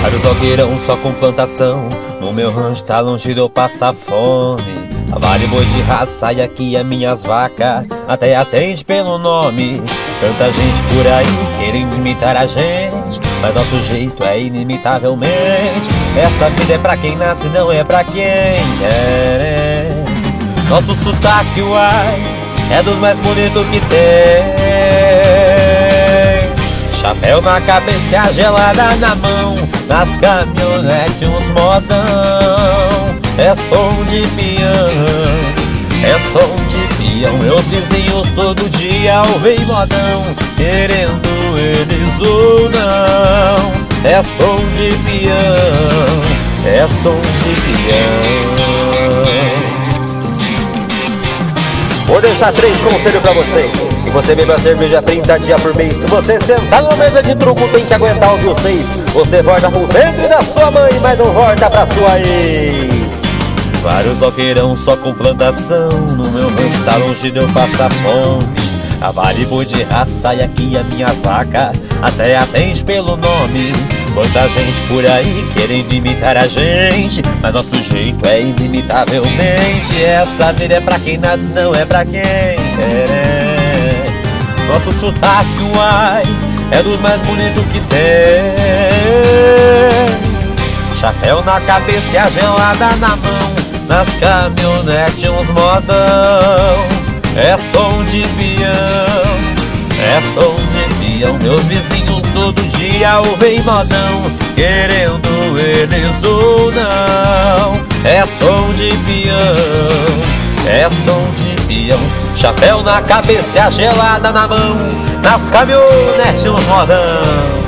Vários alqueirão só com plantação, no meu rancho tá longe de eu passar fome. A vale boi de raça e aqui é minhas vacas, até atende pelo nome. Tanta gente por aí querendo imitar a gente, mas nosso jeito é inimitavelmente. Essa vida é pra quem nasce, não é pra quem quer. Nosso sotaque, uai, é dos mais bonitos que tem. Chapéu na cabeça e a gelada na mão, nas caminhonetes uns modão. É som de peão, é som de peão. Meus vizinhos todo dia ouvem modão, querendo eles ou não. É som de peão, é som de peão. Vou deixar 3 conselhos pra vocês. E você beba cerveja 30 dias por mês. Se você sentar numa mesa de truco, tem que aguentar ouvir os 6. Você volta pro ventre da sua mãe, mas não volta pra sua ex. Vários alqueirão só com plantação, no meu rancho tá longe de eu passar fome. A vale boi de raça e aqui as minhas vacas, até atende pelo nome. Quanta gente por aí querendo imitar a gente, mas nosso jeito é inimitavelmente. Essa vida é pra quem nasce, não é pra quem quer. Nosso sotaque, uai, é dos mais bonitos que tem. Chapéu na cabeça e a gelada na mão, nas caminhonetes uns modão. É som de peão, é som de peão. Meus vizinhos todo dia ouvem modão, querendo eles ou não. É som de peão, é som de peão. Chapéu na cabeça e a gelada na mão, nas caminhonetes uns modão.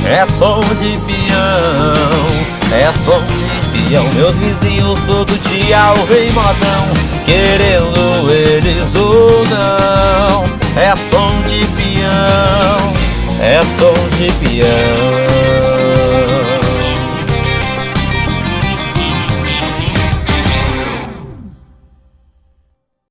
É som de peão, é som de peão. Meus vizinhos todo dia ouvem modão, querendo eles ou não. É som de peão, é som de peão.